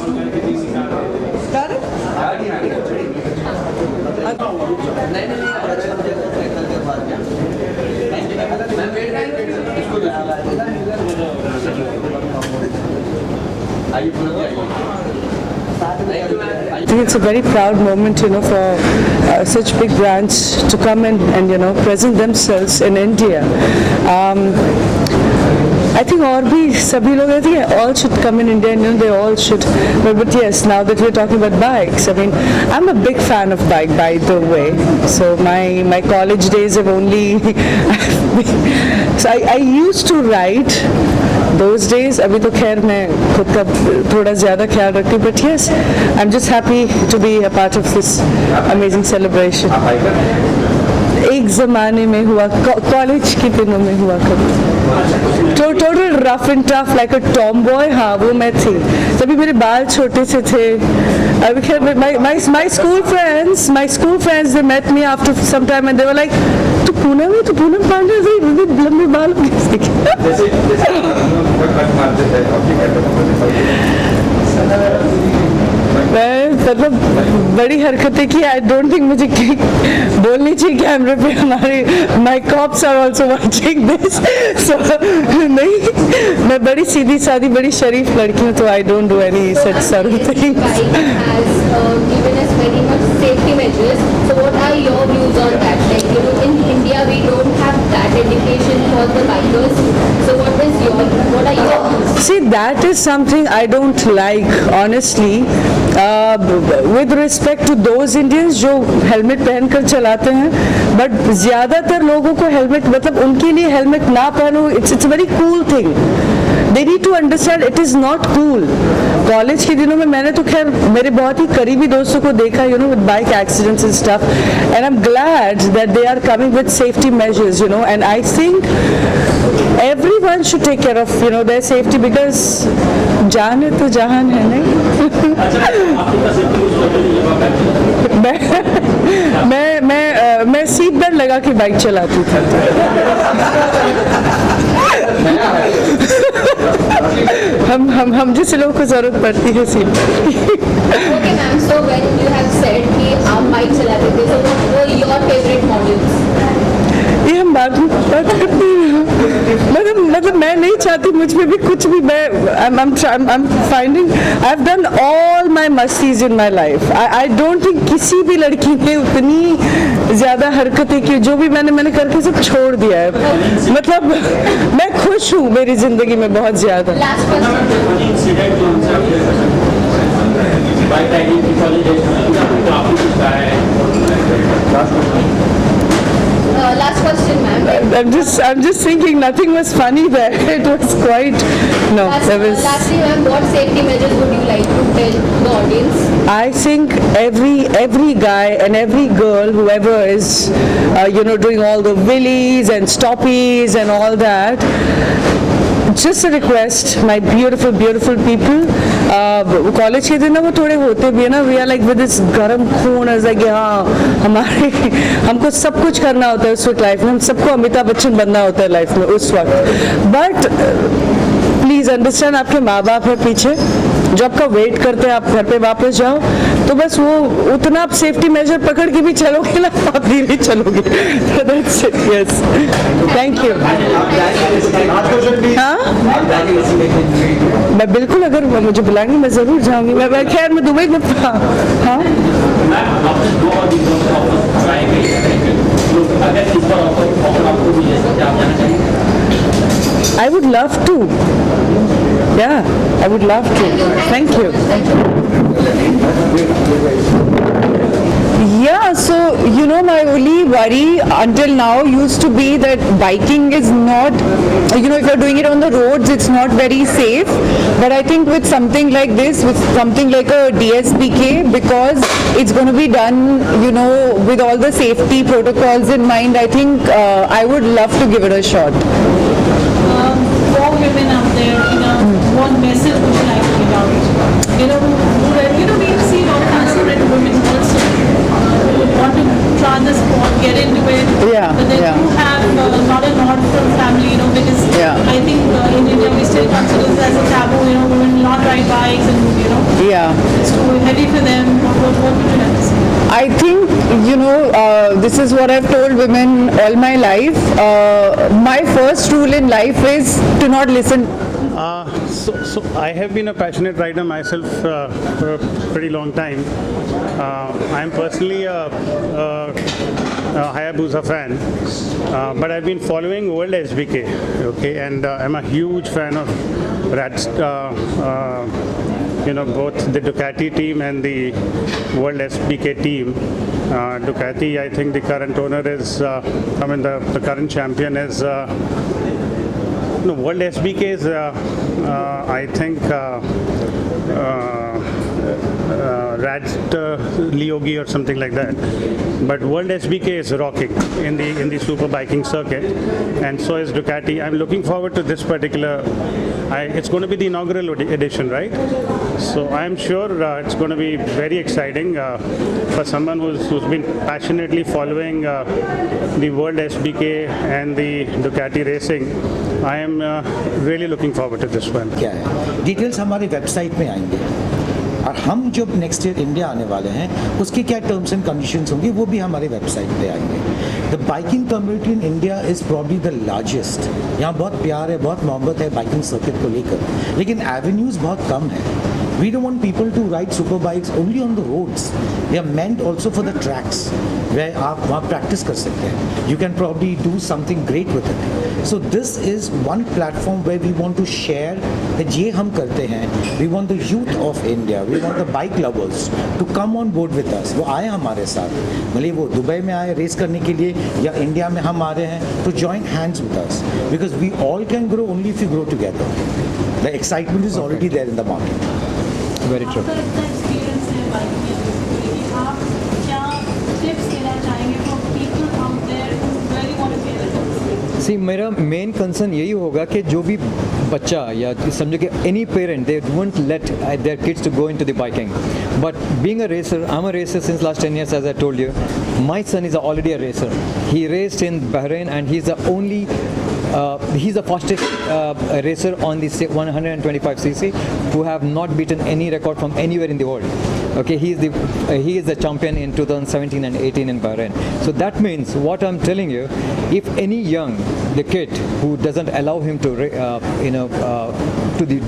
I think it's a very proud moment, for such big brands to come and present themselves in India. I think और भी सभी लोग I think all should come in India and they all should. But yes, now that we're talking about bikes, I mean, I'm a big fan of bike, by the way. So my college days have only. So I used to ride. Those days, अभी तो खैर मैं खुद का थोड़ा ज़्यादा ख्याल रखती हूँ. But yes, I'm just happy to be a part of this amazing celebration. एक ज़माने में हुआ, कॉलेज के दिनों में हुआ कभी. Total rough and tough like a tomboy, हाँ वो मैं थी. तभी मेरे बाल छोटे से थे. अभी खैर my school friends they met me after some time and they were like, तू पूनम पांडे से लंबे बाल कैसे मैं मतलब बड़ी हरकतें की. आई डोंट थिंक मुझे बोलनी चाहिए कैमरे पे. हमारे my cops are also watching this. So नहीं, मैं बड़ी सीधी सादी बड़ी शरीफ लड़की हूँ, तो I don't do any such sort of things. Safety measures. So what are your views on that? Like, in India we don't have that education for the bikers. So what are your views? See, that is something I don't like, honestly. With respect to those Indians जो helmet पहनकर चलाते हैं, but ज़्यादातर लोगों को helmet मतलब उनके लिए हेलमेट ना पहनो, it's a very cool thing. They need to understand it is not cool. College के दिनों में मैंने तो खैर मेरे बहुत ही करीबी दोस्तों को देखा, with bike accidents and stuff, and I'm glad that they are coming with safety measures, and I think everyone should take care of, their safety because जान है तो जहान है नहीं. मैं सीट बेल्ट लगा के बाइक चलाती थी. हम जैसे लोगों को जरूरत पड़ती है seat belt. Okay ma'am, so when you have said कि आप बाइक चलाते थे, so what were your favorite models? ये हम बात करते हैं. मतलब मैं नहीं चाहती मुझ में भी कुछ भी. I'm finding I've done all my mastis in my life. I don't think किसी भी लड़की ने उतनी ज़्यादा हरकतें की. जो भी मैंने करके सब छोड़ दिया है. मतलब मैं खुश हूँ मेरी ज़िंदगी में बहुत ज़्यादा. Last question, ma'am. I'm just thinking nothing was funny there. It was quite there was. Lastly, ma'am, what safety measures would you like to tell the audience? I think every guy and every girl, whoever is, doing all the wheelies and stoppies and all that. Just a request, my beautiful people. College के दिन ना वो थोड़े होते भी है ना. We are like with this गरम खून ऐसा कि हाँ हमको सब कुछ करना होता है उस वक्त लाइफ में. हम सबको अमिताभ बच्चन बनना होता है लाइफ में उस वक्त. बट प्लीज़ अंडरस्टैंड, आपके माँ बाप है पीछे जो आपका वेट करते हैं. आप घर पे वापस जाओ तो बस वो उतना आप सेफ्टी मेजर पकड़ के भी चलोगे ना, आप धीरे चलोगे. That's it, yes. Thank you. हाँ, मैं बिल्कुल अगर मुझे बुलाएंगे मैं ज़रूर जाऊंगी. मैं खैर मैं दुबई में. हाँ I would love to. Yeah, I would love to. Thank you. Yeah, so my only worry until now used to be that biking is not, if you're doing it on the roads, it's not very safe. But I think with something like this, with something like a DSBK, because it's going to be done, with all the safety protocols in mind, I think I would love to give it a shot. For women out there, what message would you like to give out? We've seen all transparent women also who want to try the sport, get into it, but they do have not a lot from family, because I think in India we still consider this as a taboo, women not ride bikes and, Yeah. it's too heavy for them? What would you have to say? I think, this is what I've told women all my life. My first rule in life is to not listen. So I have been a passionate rider myself for a pretty long time. I'm personally a Hayabusa fan, but I've been following World SBK, okay, and I'm a huge fan of both the Ducati team and the World SBK team. Ducati, I think the current owner is, the current champion is. World SBK is, I think, Raj Leogi or something like that. But World SBK is rocking in the super biking circuit, and so is Ducati. I'm looking forward to this particular. It's going to be the inaugural edition, right? So I'm sure it's going to be very exciting for someone who's been passionately following the World SBK and the Ducati racing. I am really looking forward to this one. क्या है details हमारी website में आएंगे और हम जब next year India आने वाले हैं उसकी क्या टर्म्स एंड कंडीशंस होंगी वो भी हमारी वेबसाइट पे आएंगे. The biking community in India is probably the largest. यहाँ बहुत प्यार है, बहुत मोहब्बत है बाइकिंग सर्किट को लेकर, लेकिन एवेन्यूज़ बहुत कम है. We don't want people to ride super bikes only on the roads. They are meant also for the tracks where आप वहाँ practice कर सकते हैं. You can probably do something great with it. So this is one platform where we want to share that ये हम करते हैं. We want the youth of India, we want the bike lovers to come on board with us. वो आए हमारे साथ, भले वो दुबई में आए रेस करने के लिए या इंडिया में हम आ रहे हैं, to join hands with us because we all can grow only if we grow together. The excitement is already there in the market. Very true. आपका इतना एक्सपीरियंस है बाइकिंग इंडस्ट्री में, आप क्या टिप्स देना चाहेंगे for people out there who really want to be see मेरा main concern यही होगा कि जो भी बच्चा या समझो कि any parent they won't let their kids to go into the biking. But being a racer, I am a racer since last 10 years, as I told you. My son is already a racer. He raced in Bahrain and he's the only he's the fastest racer on the 125cc who have not beaten any record from anywhere in the world. Okay, he is the champion in 2017 and 18 in Bahrain. So that means what I'm telling you, if any the kid who doesn't allow him to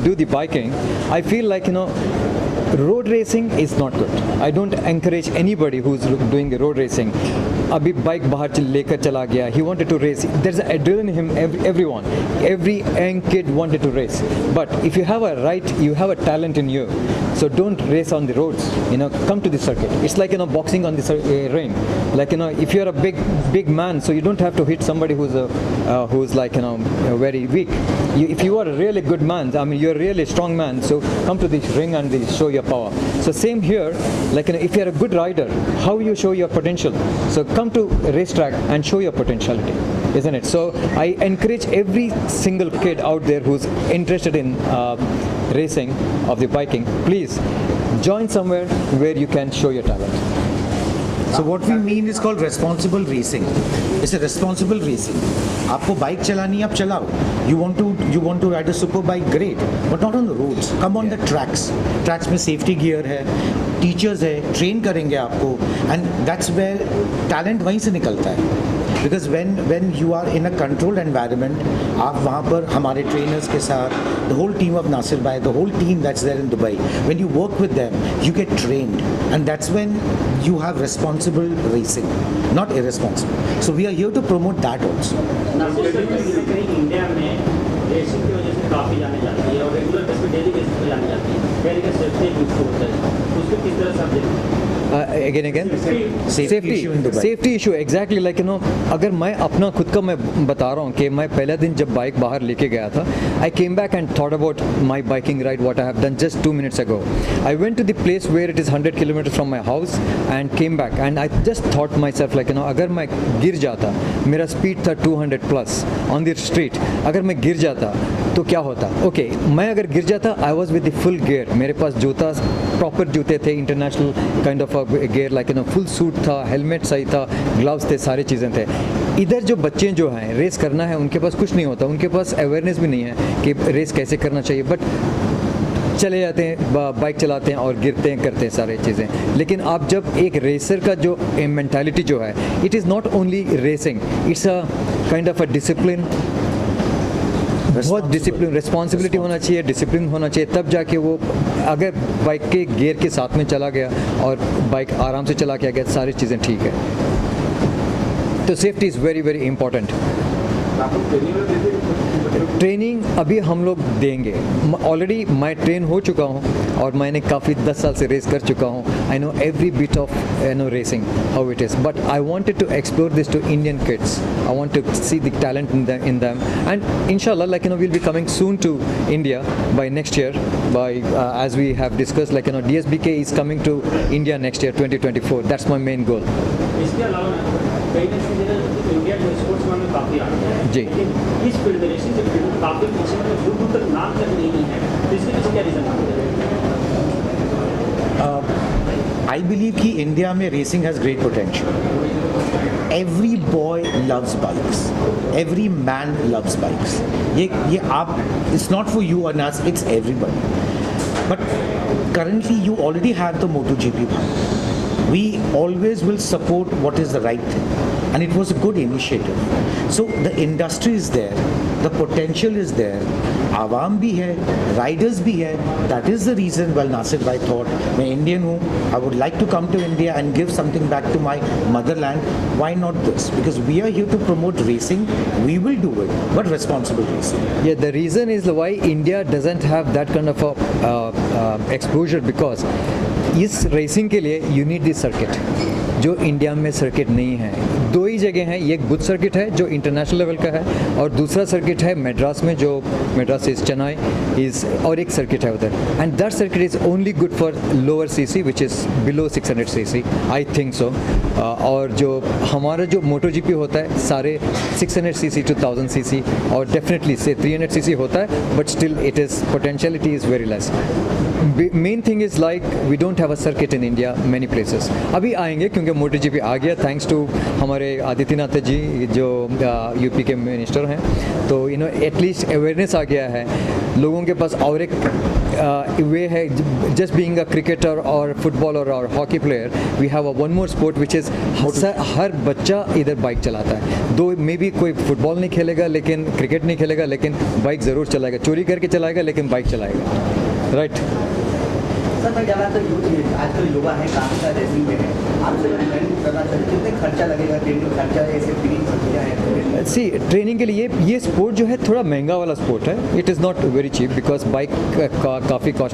do the biking, I feel like road racing is not good. I don't encourage anybody who's doing road racing. अभी bike बाहर लेकर चला गया, he wanted to race. There's an adrenaline in him. Every young kid wanted to race. But if you have you have a talent in you. So don't race on the roads. Come to the circuit. It's like boxing on the ring. Like if you're a big man, so you don't have to hit somebody who's like very weak. If you are a really good man, I mean you're a really strong man. So come to the ring and show your power. So same here. Like if you're a good rider, how you show your potential? So come to a racetrack and show your potentiality, isn't it? So I encourage every single kid out there who's interested in racing of the biking, please join somewhere where you can show your talent. So what we mean is called responsible racing. It's a responsible racing. आपको bike चलानी है, आप चलाओ. You want to ride a super bike, great, but not on the roads. Come on the tracks. Tracks में safety gear है, teachers है, train करेंगे आपको, and that's where talent वहीं से निकलता है. Because when you are in a controlled environment, आप वहाँ पर हमारे trainers के साथ, the whole team of Nasir Bhai, the whole team that's there in Dubai, when you work with them, you get trained, and that's when you have responsible racing, not irresponsible. So we are here to promote that also. India में racing की वजह से काफ़ी जाने जाती है और regular base पे डेली बेसिस पे जाने जाती है. डेली का सेफ्टी इशू होता है, उसको किस तरह से आप देखते हैं? Again Safety issue in Dubai. Safety issue exactly like अगर मैं अपना खुद का मैं बता रहा हूँ कि मैं पहला दिन जब बाइक बाहर लेके गया था, I came back and thought about my biking ride what I have done just 2 minutes ago. I went to the place where it is 100 kilometers from my house and came back and I just thought myself like अगर मैं गिर जाता, मेरा speed था 200+ on the street, अगर मैं गिर जाता तो क्या होता? ओके, मैं अगर गिर जाता, I was with the full gear, मेरे पास जूता प्रॉपर जूते थे, international kind of gear, like full suit था, हेलमेट सही था, ग्लव्स थे, सारी चीज़ें थे. इधर जो बच्चे जो हैं रेस करना है, उनके पास कुछ नहीं होता, उनके पास अवेयरनेस भी नहीं है कि रेस कैसे करना चाहिए. बट चले जाते हैं, बाइक चलाते हैं और गिरते हैं, करते हैं सारे चीज़ें। लेकिन आप जब एक रेसर का जो मेंटालिटी जो है, it is not only racing, it's a kind of a discipline, बहुत डिसिप्लिन, रिस्पॉन्सिबिलिटी होना चाहिए, डिसिप्लिन होना चाहिए, तब जाके वो अगर बाइक के गियर के साथ में चला गया और बाइक आराम से चला के गया, सारी चीज़ें ठीक है। तो safety is very very important. Training अभी हम लोग देंगे, ऑलरेडी मैं ट्रेन हो चुका हूँ और मैंने काफ़ी 10 साल से रेस कर चुका हूँ। I know every bit of racing how it is, but I wanted to explore this to Indian kids. I want to see the talent in them, and inshallah, like we'll be coming soon to India by next year, by as we have discussed, like DSBK is coming to India next year 2024. That's my main goal. इसके अलावा कई national India जो sports में काफ़ी आगे है, जी। लेकिन इस फील्ड में रेसिंग के फील्ड में काफ़ी पीछे में दूर दूर तक नाम तक नहीं है, तो इसके पीछे क्या रीज़न है? I believe कि इंडिया में racing has great potential. Every boy loves bikes, every man loves bikes. ये आप, इट्स नॉट फॉर यू और us, it's everybody. But currently you already have the MotoGP bike. We always will support what is the right thing, and it was a good initiative. So the industry is there, the potential is there, आवाम भी है, Riders भी है। That is the reason, well, Nasir भाई thought, मैं Indian हूँ, I would like to come to India and give something back to my motherland. Why not this? Because we are here to promote racing. We will do it, but responsible racing. Yeah, the reason is why India doesn't have that kind of a exposure, because इस racing के लिए you need this circuit, जो India में circuit नहीं है। दो ही जगह हैं, एक बुद्ध सर्किट है जो इंटरनेशनल लेवल का है, और दूसरा सर्किट है मद्रास में, जो मद्रास इज चेन्नई इज, और एक सर्किट है उधर, and that circuit is only good for lower CC which is below 600 CC, I think so. और जो हमारा जो MotoGP होता है, सारे 600 सीसी to 1000 सीसी, और डेफिनेटली से 300 सीसी होता है, but still it is potentiality is very less. Main thing is like we don't have a circuit in India many places. अभी आएंगे क्योंकि MotoGP आ गया, थैंक्स टू हमारे आदित्यनाथ जी जो यूपी के मिनिस्टर हैं, तो एटलीस्ट अवेयरनेस आ गया है लोगों के पास। और एक वे है, जस्ट बीइंग अ क्रिकेटर और फुटबॉलर और hockey player, we have a one more sport which is हर बच्चा इधर बाइक चलाता है। दो मे बी कोई फुटबॉल नहीं खेलेगा, लेकिन क्रिकेट नहीं खेलेगा, लेकिन बाइक ज़रूर चलाएगा, चोरी करके चलाएगा, लेकिन बाइक चलाएगा, राइट। सर मैं ज़्यादातर आजकल युवा है, काफ़ी सारे रेसिंग में है, आपसे मैं करना चाहती हूँ कितने खर्चा लगेगा, ट्रेनिंग खर्चा, ऐसे ट्रेनिंग प्रक्रिया है? सी ट्रेनिंग के लिए ये स्पोर्ट जो है थोड़ा महंगा वाला स्पोर्ट है, it is not very cheap, because bike का काफ़ी कॉस्ट